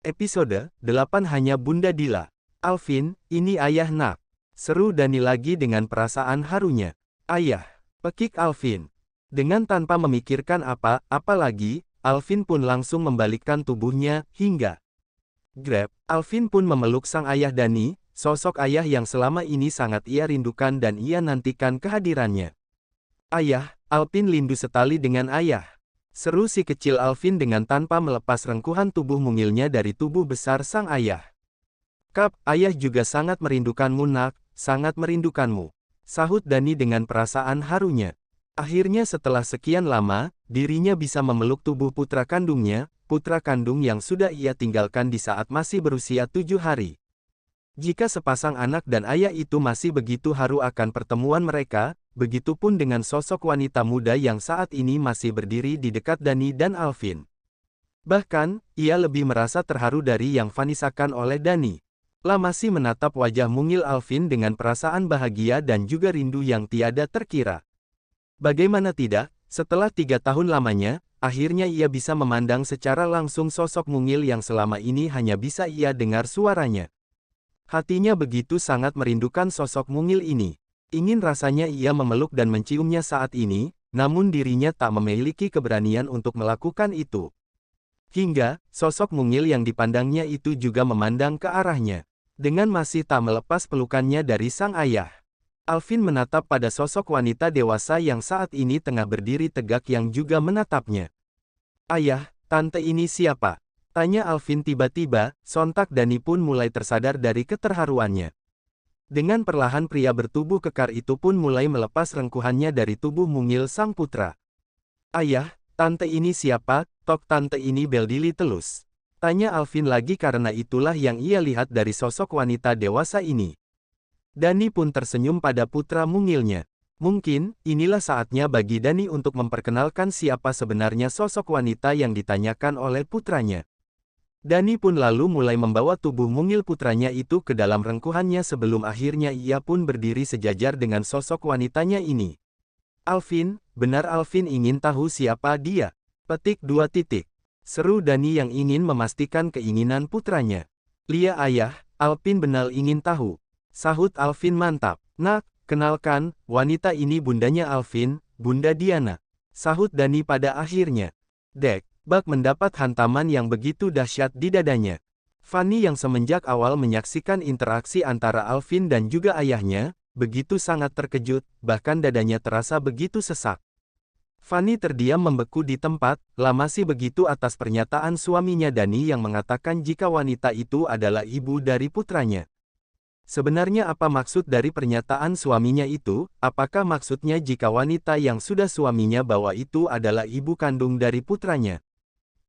Episode 8 hanya Bunda Dila. Alvin, ini ayah nak. Seru Dani lagi dengan perasaan harunya. Ayah, pekik Alvin. Dengan tanpa memikirkan apa lagi, Alvin pun langsung membalikkan tubuhnya, hingga grab. Alvin pun memeluk sang ayah Dani, sosok ayah yang selama ini sangat ia rindukan dan ia nantikan kehadirannya. Ayah, Alvin rindu sekali dengan ayah. Seru si kecil Alvin dengan tanpa melepas rengkuhan tubuh mungilnya dari tubuh besar sang ayah. Kap, ayah juga sangat merindukanmu nak, sangat merindukanmu. Sahut Dani dengan perasaan harunya. Akhirnya setelah sekian lama, dirinya bisa memeluk tubuh putra kandungnya, putra kandung yang sudah ia tinggalkan di saat masih berusia 7 hari. Jika sepasang anak dan ayah itu masih begitu haru akan pertemuan mereka, begitupun dengan sosok wanita muda yang saat ini masih berdiri di dekat Dani dan Alvin. Bahkan, ia lebih merasa terharu dari yang vanisakan oleh Dani. Masih menatap wajah mungil Alvin dengan perasaan bahagia dan juga rindu yang tiada terkira. Bagaimana tidak, setelah 3 tahun lamanya, akhirnya ia bisa memandang secara langsung sosok mungil yang selama ini hanya bisa ia dengar suaranya. Hatinya begitu sangat merindukan sosok mungil ini. Ingin rasanya ia memeluk dan menciumnya saat ini, namun dirinya tak memiliki keberanian untuk melakukan itu. Hingga, sosok mungil yang dipandangnya itu juga memandang ke arahnya. Dengan masih tak melepas pelukannya dari sang ayah. Alvin menatap pada sosok wanita dewasa yang saat ini tengah berdiri tegak yang juga menatapnya. Ayah, tante ini siapa? Tanya Alvin tiba-tiba, sontak Dani pun mulai tersadar dari keterharuannya. Dengan perlahan pria bertubuh kekar itu pun mulai melepas rengkuhannya dari tubuh mungil sang putra. Ayah, tante ini siapa? Tok tante ini Beldili Telus. Tanya Alvin lagi karena itulah yang ia lihat dari sosok wanita dewasa ini. Dani pun tersenyum pada putra mungilnya. Mungkin, inilah saatnya bagi Dani untuk memperkenalkan siapa sebenarnya sosok wanita yang ditanyakan oleh putranya. Dani pun lalu mulai membawa tubuh mungil putranya itu ke dalam rengkuhannya sebelum akhirnya ia pun berdiri sejajar dengan sosok wanitanya ini. Alvin, benar Alvin ingin tahu siapa dia? Petik 2 titik. Seru Dani yang ingin memastikan keinginan putranya. Lia ayah, Alvin benar ingin tahu. Sahut Alvin mantap. Nak, kenalkan, wanita ini bundanya Alvin, Bunda Diana. Sahut Dani pada akhirnya. Dek. Bak mendapat hantaman yang begitu dahsyat di dadanya. Fanny yang semenjak awal menyaksikan interaksi antara Alvin dan juga ayahnya, begitu sangat terkejut, bahkan dadanya terasa begitu sesak. Fanny terdiam membeku di tempat, masih begitu atas pernyataan suaminya Dani yang mengatakan jika wanita itu adalah ibu dari putranya. Sebenarnya apa maksud dari pernyataan suaminya itu? Apakah maksudnya jika wanita yang sudah suaminya bawa itu adalah ibu kandung dari putranya?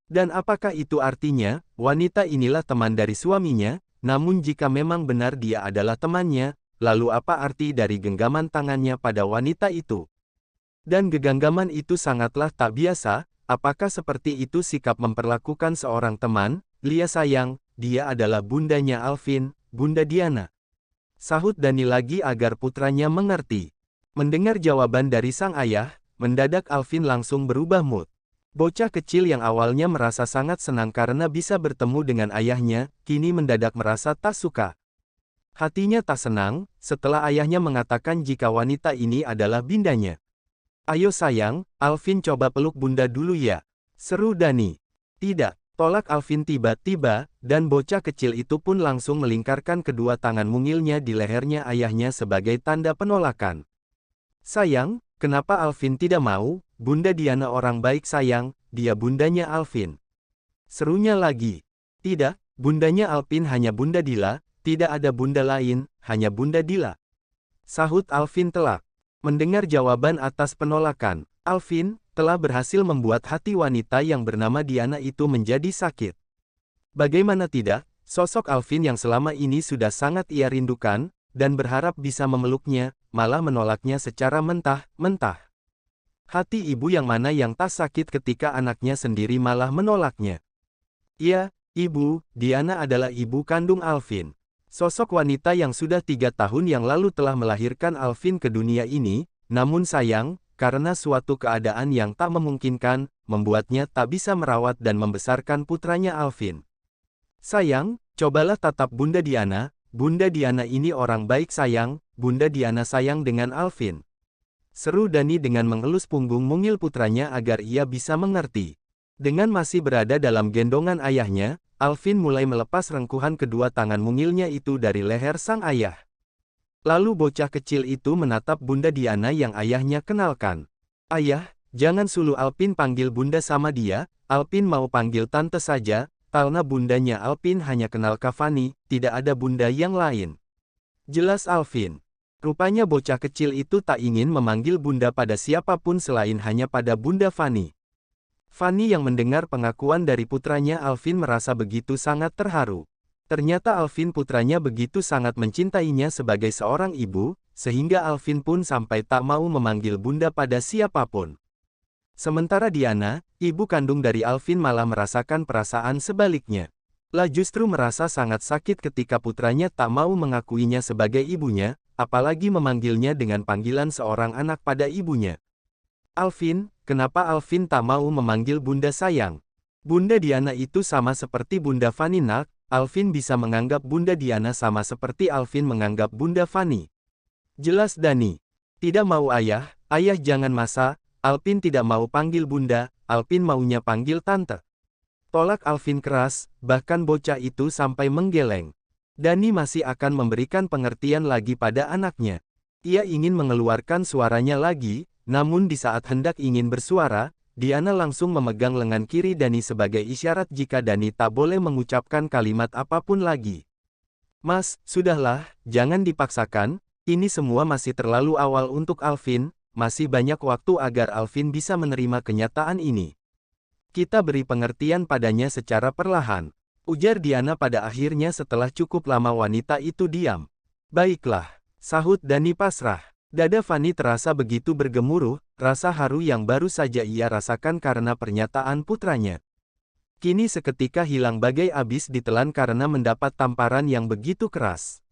Dan apakah itu artinya, wanita inilah teman dari suaminya, namun jika memang benar dia adalah temannya, lalu apa arti dari genggaman tangannya pada wanita itu? Dan genggaman itu sangatlah tak biasa, apakah seperti itu sikap memperlakukan seorang teman? Lia sayang, dia adalah bundanya Alvin, Bunda Diana. Sahut Dani lagi agar putranya mengerti. Mendengar jawaban dari sang ayah, mendadak Alvin langsung berubah mood. Bocah kecil yang awalnya merasa sangat senang karena bisa bertemu dengan ayahnya, kini mendadak merasa tak suka. Hatinya tak senang, setelah ayahnya mengatakan jika wanita ini adalah bundanya. Ayo sayang, Alvin coba peluk bunda dulu ya. Seru Dani. Tidak, tolak Alvin tiba-tiba, dan bocah kecil itu pun langsung melingkarkan kedua tangan mungilnya di lehernya ayahnya sebagai tanda penolakan. Sayang, kenapa Alvin tidak mau? Bunda Diana orang baik sayang, dia bundanya Alvin. Serunya lagi. Tidak, bundanya Alvin hanya Bunda Dila, tidak ada bunda lain, hanya Bunda Dila. Sahut Alvin telak. Mendengar jawaban atas penolakan, Alvin telah berhasil membuat hati wanita yang bernama Diana itu menjadi sakit. Bagaimana tidak, sosok Alvin yang selama ini sudah sangat ia rindukan, dan berharap bisa memeluknya, malah menolaknya secara mentah-mentah. Hati ibu yang mana yang tak sakit ketika anaknya sendiri malah menolaknya. Iya, ibu, Diana adalah ibu kandung Alvin. Sosok wanita yang sudah 3 tahun yang lalu telah melahirkan Alvin ke dunia ini, namun sayang, karena suatu keadaan yang tak memungkinkan, membuatnya tak bisa merawat dan membesarkan putranya Alvin. Sayang, cobalah tatap Bunda Diana. Bunda Diana ini orang baik sayang. Bunda Diana sayang dengan Alvin. Seru Dani dengan mengelus punggung mungil putranya agar ia bisa mengerti. Dengan masih berada dalam gendongan ayahnya, Alvin mulai melepas rengkuhan kedua tangan mungilnya itu dari leher sang ayah. Lalu bocah kecil itu menatap Bunda Diana yang ayahnya kenalkan. Ayah, jangan suluh Alvin panggil Bunda sama dia, Alvin mau panggil Tante saja, karena bundanya Alvin hanya kenal Kak Fanny, tidak ada bunda yang lain. Jelas Alvin. Rupanya bocah kecil itu tak ingin memanggil bunda pada siapapun selain hanya pada Bunda Fanny. Fanny yang mendengar pengakuan dari putranya Alvin merasa begitu sangat terharu. Ternyata Alvin putranya begitu sangat mencintainya sebagai seorang ibu, sehingga Alvin pun sampai tak mau memanggil bunda pada siapapun. Sementara Diana, ibu kandung dari Alvin malah merasakan perasaan sebaliknya. Lah justru merasa sangat sakit ketika putranya tak mau mengakuinya sebagai ibunya, apalagi memanggilnya dengan panggilan seorang anak pada ibunya. Alvin, kenapa Alvin tak mau memanggil bunda sayang? Bunda Diana itu sama seperti Bunda Fanny nak, Alvin bisa menganggap Bunda Diana sama seperti Alvin menganggap Bunda Fanny. Jelas Dani. Tidak mau ayah jangan masa, Alvin tidak mau panggil bunda, Alvin maunya panggil tante. Tolak Alvin keras, bahkan bocah itu sampai menggeleng. Dani masih akan memberikan pengertian lagi pada anaknya. Ia ingin mengeluarkan suaranya lagi, namun di saat hendak ingin bersuara, Diana langsung memegang lengan kiri Dani sebagai isyarat jika Dani tak boleh mengucapkan kalimat apapun lagi. Mas, sudahlah, jangan dipaksakan, ini semua masih terlalu awal untuk Alvin, masih banyak waktu agar Alvin bisa menerima kenyataan ini. Kita beri pengertian padanya secara perlahan. Ujar Diana pada akhirnya setelah cukup lama wanita itu diam. Baiklah, sahut Dani pasrah. Dada Fanny terasa begitu bergemuruh, rasa haru yang baru saja ia rasakan karena pernyataan putranya. Kini seketika hilang bagai abis ditelan karena mendapat tamparan yang begitu keras.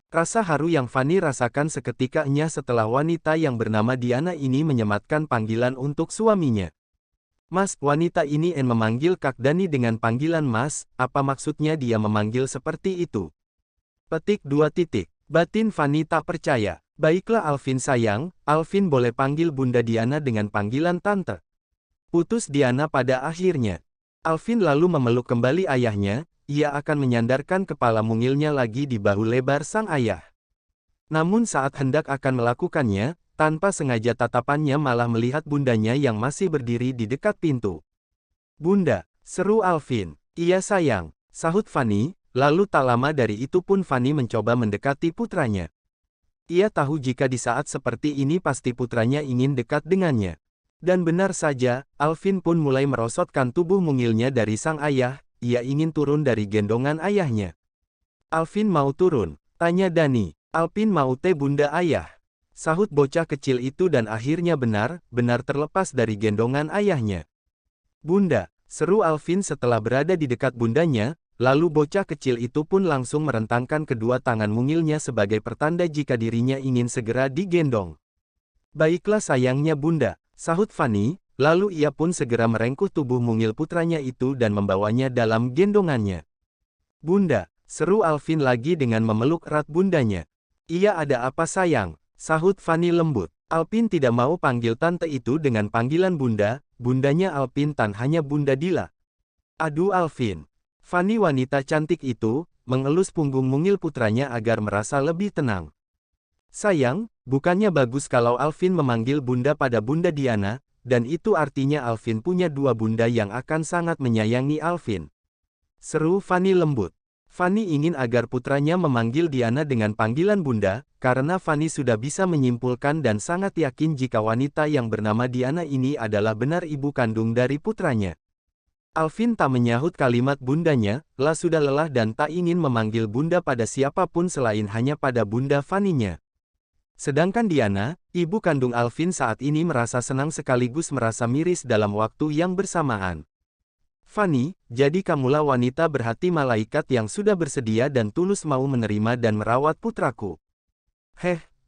Rasa haru yang Fanny rasakan seketikanya setelah wanita yang bernama Diana ini menyematkan panggilan untuk suaminya. Mas, wanita ini memanggil Kak Dani dengan panggilan Mas, apa maksudnya dia memanggil seperti itu? Petik 2 titik. Batin Fanny tak percaya. Baiklah Alvin sayang, Alvin boleh panggil Bunda Diana dengan panggilan Tante. Putus Diana pada akhirnya. Alvin lalu memeluk kembali ayahnya, ia akan menyandarkan kepala mungilnya lagi di bahu lebar sang ayah. Namun saat hendak akan melakukannya, tanpa sengaja tatapannya malah melihat bundanya yang masih berdiri di dekat pintu. Bunda, seru Alvin. Iya sayang, sahut Fanny, lalu tak lama dari itu pun Fanny mencoba mendekati putranya. Ia tahu jika di saat seperti ini pasti putranya ingin dekat dengannya. Dan benar saja, Alvin pun mulai merosotkan tubuh mungilnya dari sang ayah, ia ingin turun dari gendongan ayahnya. Alvin mau turun? Tanya Dani. Alvin mau teh bunda ayah. Sahut bocah kecil itu dan akhirnya benar-benar terlepas dari gendongan ayahnya. Bunda, seru Alvin setelah berada di dekat bundanya, lalu bocah kecil itu pun langsung merentangkan kedua tangan mungilnya sebagai pertanda jika dirinya ingin segera digendong. Baiklah sayangnya bunda, sahut Fanny, lalu ia pun segera merengkuh tubuh mungil putranya itu dan membawanya dalam gendongannya. Bunda, seru Alvin lagi dengan memeluk erat bundanya. Iya ada apa sayang? Sahut Fanny lembut. Alvin tidak mau panggil tante itu dengan panggilan bunda, bundanya Alvin tan hanya Bunda Dila. Aduh Alvin. Fanny wanita cantik itu, mengelus punggung mungil putranya agar merasa lebih tenang. Sayang, bukannya bagus kalau Alvin memanggil bunda pada Bunda Diana, dan itu artinya Alvin punya dua bunda yang akan sangat menyayangi Alvin. Seru Fanny lembut. Fanny ingin agar putranya memanggil Diana dengan panggilan bunda, karena Fanny sudah bisa menyimpulkan dan sangat yakin jika wanita yang bernama Diana ini adalah benar ibu kandung dari putranya. Alvin tak menyahut kalimat bundanya, lah sudah lelah dan tak ingin memanggil bunda pada siapapun selain hanya pada Bunda Fanny-nya. Sedangkan Diana, ibu kandung Alvin saat ini merasa senang sekaligus merasa miris dalam waktu yang bersamaan. Fanny, jadi kamulah wanita berhati malaikat yang sudah bersedia dan tulus mau menerima dan merawat putraku.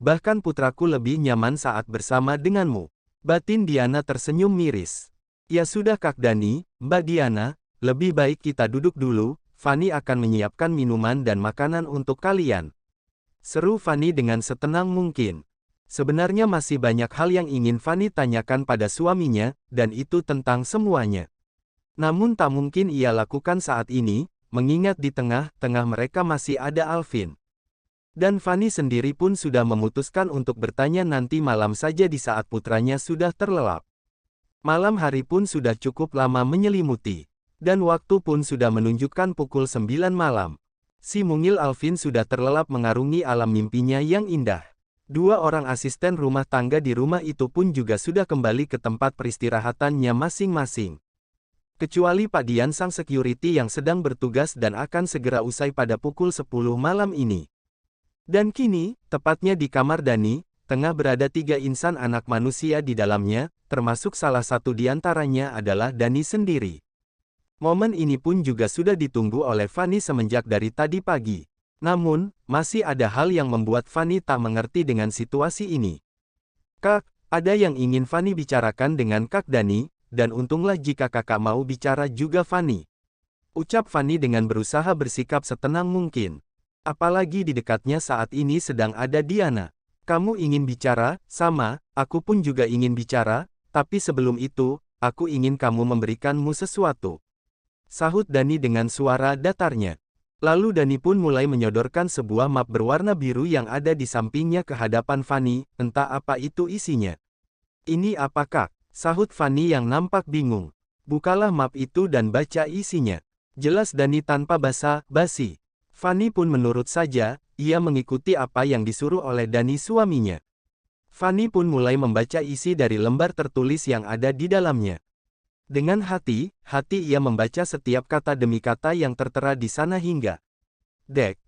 Bahkan putraku lebih nyaman saat bersama denganmu. Batin Diana tersenyum miris. Ya sudah Kak Dani, Mbak Diana, lebih baik kita duduk dulu. Fanny akan menyiapkan minuman dan makanan untuk kalian. Seru Fanny dengan setenang mungkin. Sebenarnya masih banyak hal yang ingin Fanny tanyakan pada suaminya, dan itu tentang semuanya. Namun tak mungkin ia lakukan saat ini, mengingat di tengah-tengah mereka masih ada Alvin. Dan Fanny sendiri pun sudah memutuskan untuk bertanya nanti malam saja di saat putranya sudah terlelap. Malam hari pun sudah cukup lama menyelimuti. Dan waktu pun sudah menunjukkan pukul 9 malam. Si mungil Alvin sudah terlelap mengarungi alam mimpinya yang indah. Dua orang asisten rumah tangga di rumah itu pun juga sudah kembali ke tempat peristirahatannya masing-masing. Kecuali Pak Dian sang security yang sedang bertugas dan akan segera usai pada pukul 10 malam ini. Dan kini, tepatnya di kamar Dani, tengah berada 3 insan anak manusia di dalamnya, termasuk salah satu di antaranya adalah Dani sendiri. Momen ini pun juga sudah ditunggu oleh Fanny semenjak dari tadi pagi. Namun, masih ada hal yang membuat Fanny tak mengerti dengan situasi ini. Kak, ada yang ingin Fanny bicarakan dengan Kak Dani, dan untunglah jika kakak mau bicara juga Fanny. Ucap Fanny dengan berusaha bersikap setenang mungkin. Apalagi di dekatnya saat ini sedang ada Diana. Kamu ingin bicara, sama, aku pun juga ingin bicara, tapi sebelum itu, aku ingin kamu memberikanmu sesuatu. Sahut Dani dengan suara datarnya. Lalu Dani pun mulai menyodorkan sebuah map berwarna biru yang ada di sampingnya ke hadapan Fanny, entah apa itu isinya. Ini apa Kak? Sahut Fanny yang nampak bingung. Bukalah map itu dan baca isinya. Jelas Dani tanpa basa-basi. Fanny pun menurut saja, ia mengikuti apa yang disuruh oleh Dani suaminya. Fanny pun mulai membaca isi dari lembar tertulis yang ada di dalamnya. Dengan hati-hati ia membaca setiap kata demi kata yang tertera di sana hingga. Dek,